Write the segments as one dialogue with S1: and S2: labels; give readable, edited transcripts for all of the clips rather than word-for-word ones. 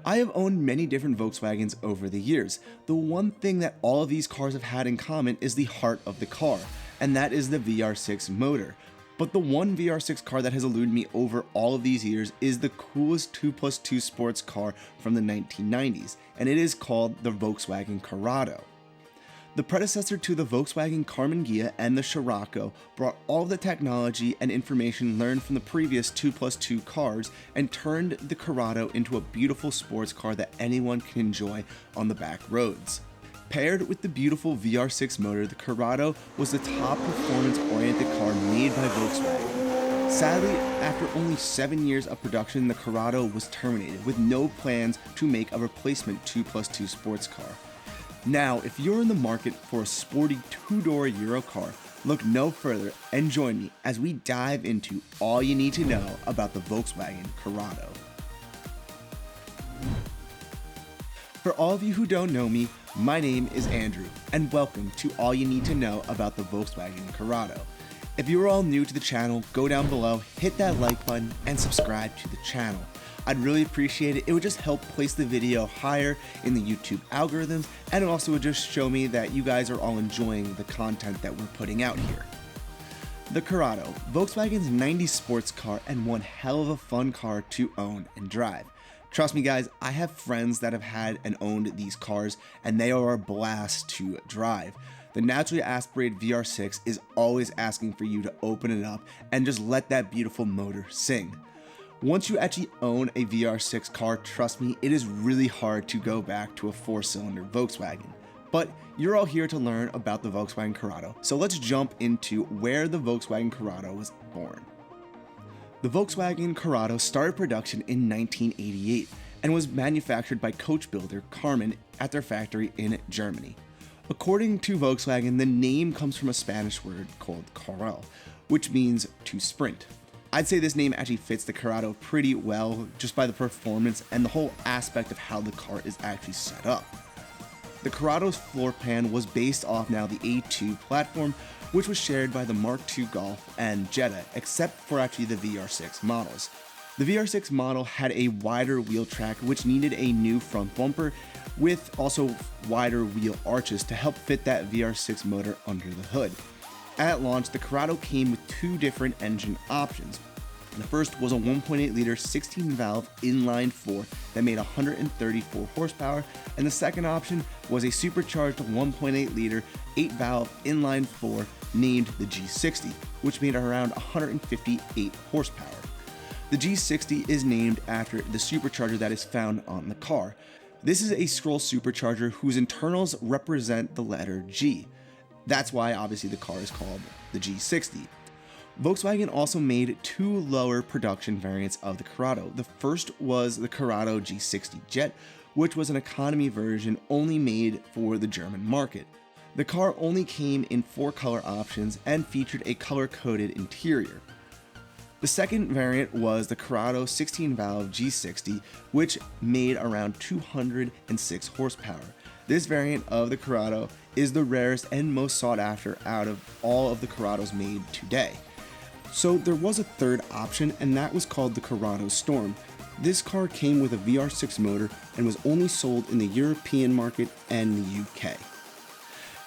S1: I have owned many different Volkswagens over the years. The one thing that all of these cars have had in common is the heart of the car, and that is the VR6 motor. But the one VR6 car that has eluded me over all of these years is the coolest 2+2 sports car from the 1990s, and it is called the Volkswagen Corrado. The predecessor to the Volkswagen Carmen Ghia and the Scirocco brought all of the technology and information learned from the previous 2+2 cars and turned the Corrado into a beautiful sports car that anyone can enjoy on the back roads. Paired with the beautiful VR6 motor, the Corrado was the top performance-oriented car made by Volkswagen. Sadly, after only 7 years of production, the Corrado was terminated with no plans to make a replacement 2+2 sports car. Now, if you're in the market for a sporty two-door Euro car, look no further and join me as we dive into all you need to know about the Volkswagen Corrado. For all of you who don't know me, my name is Andrew, and welcome to all you need to know about the Volkswagen Corrado. If you're all new to the channel, go down below, hit that like button, and subscribe to the channel. I'd really appreciate it. It would just help place the video higher in the YouTube algorithms, and it also would just show me that you guys are all enjoying the content that we're putting out here. The Corrado, Volkswagen's 90s sports car and one hell of a fun car to own and drive. Trust me guys, I have friends that have had and owned these cars, and they are a blast to drive. The naturally aspirated VR6 is always asking for you to open it up and just let that beautiful motor sing. Once you actually own a VR6 car, trust me, it is really hard to go back to a 4-cylinder Volkswagen. But you're all here to learn about the Volkswagen Corrado, so let's jump into where the Volkswagen Corrado was born. The Volkswagen Corrado started production in 1988 and was manufactured by coach builder Carmen at their factory in Germany. According to Volkswagen, the name comes from a Spanish word called corral, which means to sprint. I'd say this name actually fits the Corrado pretty well just by the performance and the whole aspect of how the car is actually set up. The Corrado's floor plan was based off now the A2 platform, which was shared by the Mark II Golf and Jetta, except for actually the VR6 models. The VR6 model had a wider wheel track which needed a new front bumper with also wider wheel arches to help fit that VR6 motor under the hood. At launch, the Corrado came with two different engine options. The first was a 1.8-liter 16-valve inline-4 that made 134 horsepower, and the second option was a supercharged 1.8-liter 8-valve inline-4 named the G60, which made around 158 horsepower. The G60 is named after the supercharger that is found on the car. This is a scroll supercharger whose internals represent the letter G. That's why obviously the car is called the G60. Volkswagen also made two lower production variants of the Corrado. The first was the Corrado G60 Jet, which was an economy version only made for the German market. The car only came in 4 color options and featured a color-coded interior. The second variant was the Corrado 16-valve G60, which made around 206 horsepower. This variant of the Corrado is the rarest and most sought after out of all of the Corrados made today. So there was a third option, and that was called the Corrado Storm. This car came with a VR6 motor and was only sold in the European market and the UK.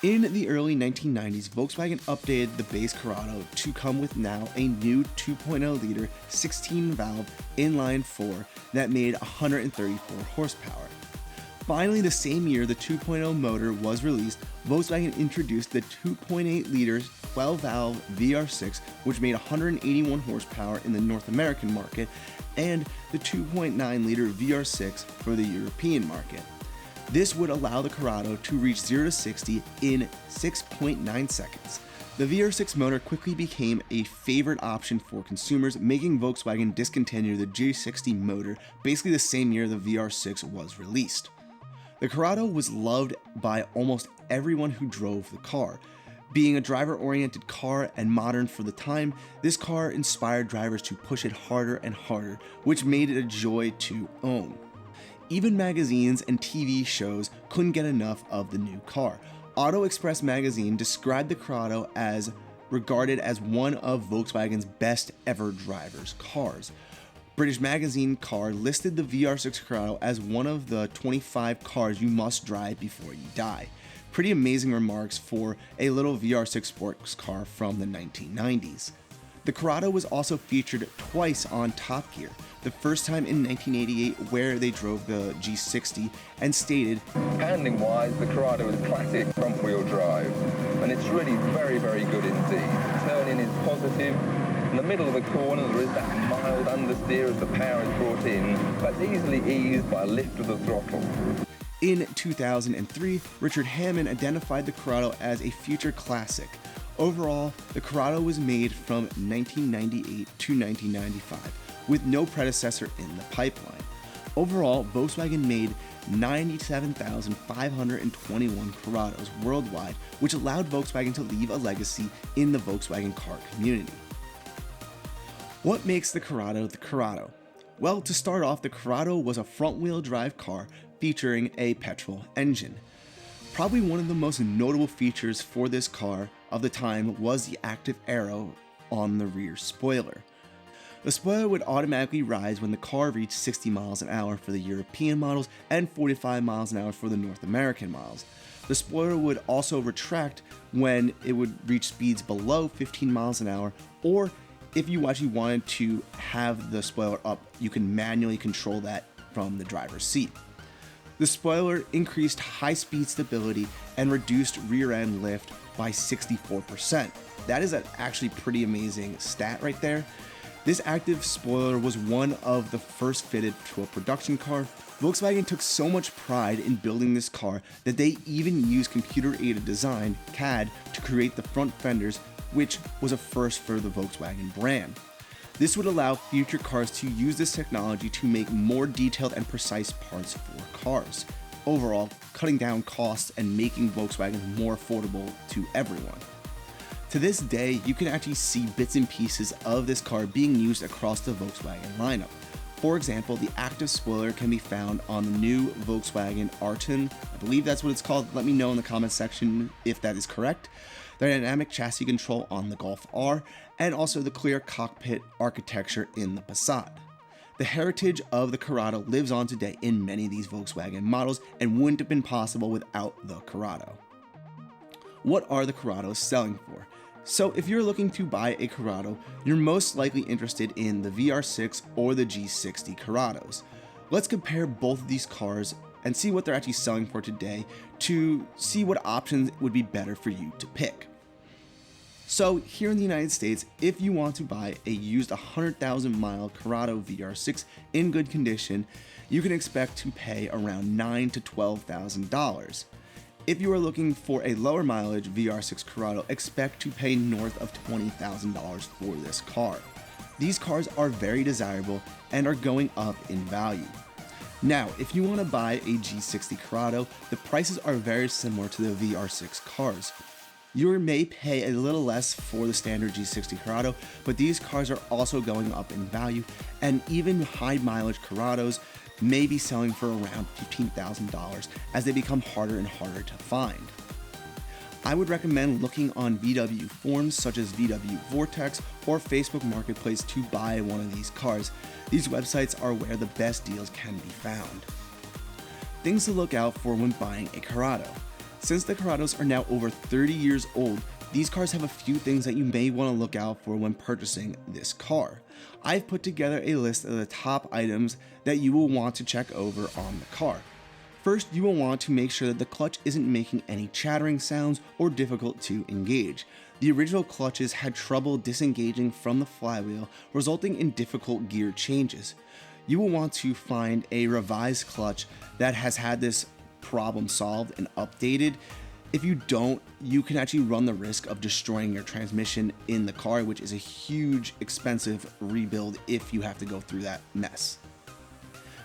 S1: In the early 1990s, Volkswagen updated the base Corrado to come with now a new 2.0-liter 16-valve inline-4 that made 134 horsepower. Finally, the same year the 2.0 motor was released, Volkswagen introduced the 2.8-liter 12-valve VR6, which made 181 horsepower in the North American market, and the 2.9-liter VR6 for the European market. This would allow the Corrado to reach 0 to 60 in 6.9 seconds. The VR6 motor quickly became a favorite option for consumers, making Volkswagen discontinue the G60 motor basically the same year the VR6 was released. The Corrado was loved by almost everyone who drove the car. Being a driver-oriented car and modern for the time, this car inspired drivers to push it harder and harder, which made it a joy to own. Even magazines and TV shows couldn't get enough of the new car. Auto Express magazine described the Corrado as regarded as one of Volkswagen's best ever drivers' cars. British Magazine car listed the VR6 Corrado as one of the 25 cars you must drive before you die. Pretty amazing remarks for a little VR6 sports car from the 1990s. The Corrado was also featured twice on Top Gear, the first time in 1988 where they drove the G60 and stated,
S2: "Handling-wise, the Corrado is classic front-wheel drive, and it's really very, very good indeed. Turning is positive. In the middle of the corner, there is that mild understeer as the power is brought in, but it's easily eased by a lift of the throttle."
S1: In 2003, Richard Hammond identified the Corrado as a future classic. Overall, the Corrado was made from 1998 to 1995, with no predecessor in the pipeline. Overall, Volkswagen made 97,521 Corrados worldwide, which allowed Volkswagen to leave a legacy in the Volkswagen car community. What makes the Corrado the Corrado? Well, to start off, the Corrado was a front-wheel drive car featuring a petrol engine. Probably one of the most notable features for this car of the time was the active arrow on the rear spoiler. The spoiler would automatically rise when the car reached 60 miles an hour for the European models and 45 miles an hour for the North American models. The spoiler would also retract when it would reach speeds below 15 miles an hour, or if you actually wanted to have the spoiler up, you can manually control that from the driver's seat. The spoiler increased high-speed stability and reduced rear-end lift by 64%. That is an actually pretty amazing stat right there. This active spoiler was one of the first fitted to a production car. Volkswagen took so much pride in building this car that they even used computer-aided design, CAD, to create the front fenders, which was a first for the Volkswagen brand. This would allow future cars to use this technology to make more detailed and precise parts for cars, overall cutting down costs and making Volkswagen more affordable to everyone. To this day, you can actually see bits and pieces of this car being used across the Volkswagen lineup. For example, the active spoiler can be found on the new Volkswagen Arton. I believe that's what it's called. Let me know in the comments section if that is correct. The dynamic chassis control on the Golf R, and also the clear cockpit architecture in the Passat. The heritage of the Corrado lives on today in many of these Volkswagen models and wouldn't have been possible without the Corrado. What are the Corrados selling for? So if you're looking to buy a Corrado, you're most likely interested in the VR6 or the G60 Corrados. Let's compare both of these cars and see what they're actually selling for today to see what options would be better for you to pick. So here in the United States, if you want to buy a used 100,000 mile Corrado VR6 in good condition, you can expect to pay around $9,000 to $12,000. If you are looking for a lower mileage VR6 Corrado, expect to pay north of $20,000 for this car. These cars are very desirable and are going up in value. Now, if you want to buy a G60 Corrado, the prices are very similar to the VR6 cars. You may pay a little less for the standard G60 Corrado, but these cars are also going up in value, and even high mileage Corrados may be selling for around $15,000 as they become harder and harder to find. I would recommend looking on VW forums such as VW Vortex or Facebook Marketplace to buy one of these cars. These websites are where the best deals can be found. Things to look out for when buying a Corrado. Since the Corrados are now over 30 years old, these cars have a few things that you may want to look out for when purchasing this car. I've put together a list of the top items that you will want to check over on the car. First, you will want to make sure that the clutch isn't making any chattering sounds or difficult to engage. The original clutches had trouble disengaging from the flywheel, resulting in difficult gear changes. You will want to find a revised clutch that has had this problem solved and updated. If you don't, you can actually run the risk of destroying your transmission in the car, which is a huge, expensive rebuild if you have to go through that mess.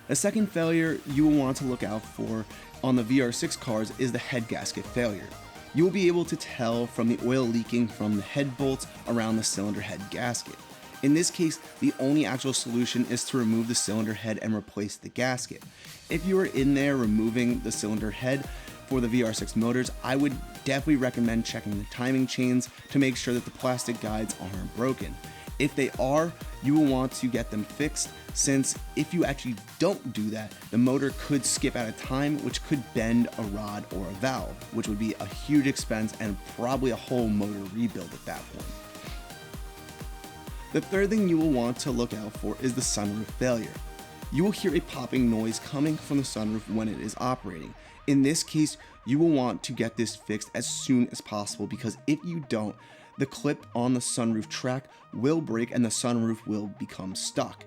S1: A second failure you will want to look out for on the VR6 cars is the head gasket failure. You will be able to tell from the oil leaking from the head bolts around the cylinder head gasket. In this case, the only actual solution is to remove the cylinder head and replace the gasket. If you are in there removing the cylinder head for the VR6 motors, I would definitely recommend checking the timing chains to make sure that the plastic guides aren't broken. If they are, you will want to get them fixed, since if you actually don't do that, the motor could skip at a time, which could bend a rod or a valve, which would be a huge expense and probably a whole motor rebuild at that point. The third thing you will want to look out for is the sunroof failure. You will hear a popping noise coming from the sunroof when it is operating. In this case, you will want to get this fixed as soon as possible, because if you don't, the clip on the sunroof track will break and the sunroof will become stuck.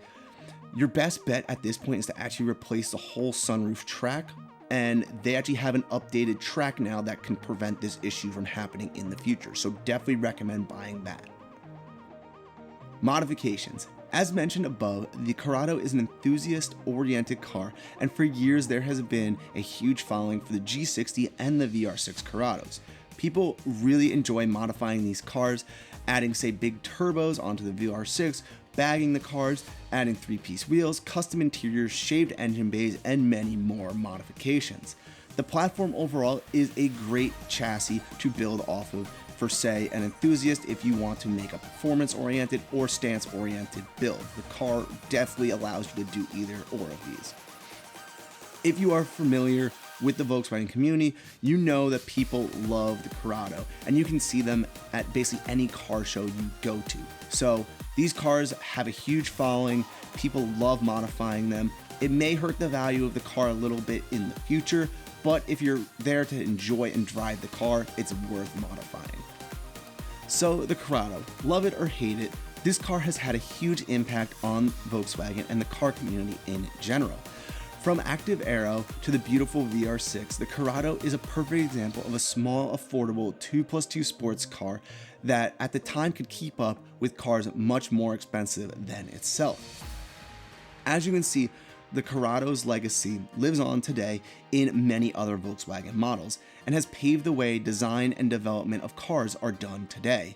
S1: Your best bet at this point is to actually replace the whole sunroof track, and they actually have an updated track now that can prevent this issue from happening in the future, so definitely recommend buying that. Modifications. As mentioned above, the Corrado is an enthusiast-oriented car, and for years there has been a huge following for the G60 and the VR6 Corrados. People really enjoy modifying these cars, adding say big turbos onto the VR6, bagging the cars, adding 3-piece wheels, custom interiors, shaved engine bays, and many more modifications. The platform overall is a great chassis to build off of for say an enthusiast if you want to make a performance-oriented or stance-oriented build. The car definitely allows you to do either or of these. If you are familiar with the Volkswagen community, you know that people love the Corrado, and you can see them at basically any car show you go to. So these cars have a huge following, people love modifying them. It may hurt the value of the car a little bit in the future, but if you're there to enjoy and drive the car, it's worth modifying. So the Corrado, love it or hate it, this car has had a huge impact on Volkswagen and the car community in general. From Active Aero to the beautiful VR6, the Corrado is a perfect example of a small, affordable 2+2 sports car that at the time could keep up with cars much more expensive than itself. As you can see, the Corrado's legacy lives on today in many other Volkswagen models and has paved the way design and development of cars are done today.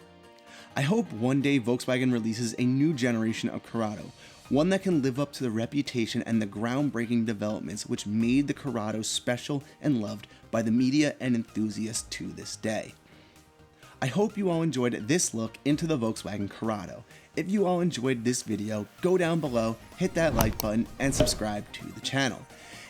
S1: I hope one day Volkswagen releases a new generation of Corrado, one that can live up to the reputation and the groundbreaking developments which made the Corrado special and loved by the media and enthusiasts to this day. I hope you all enjoyed this look into the Volkswagen Corrado. If you all enjoyed this video, go down below, hit that like button, and subscribe to the channel.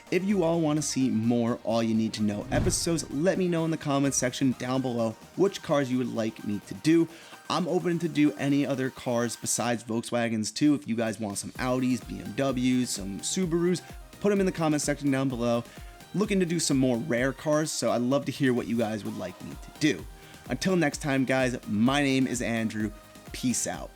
S1: If you all want to see more All You Need to Know episodes, let me know in the comments section down below which cars you would like me to do. I'm open to do any other cars besides Volkswagens too. If you guys want some Audis, BMWs, some Subarus, put them in the comment section down below. Looking to do some more rare cars, so I'd love to hear what you guys would like me to do. Until next time, guys, my name is Andrew. Peace out.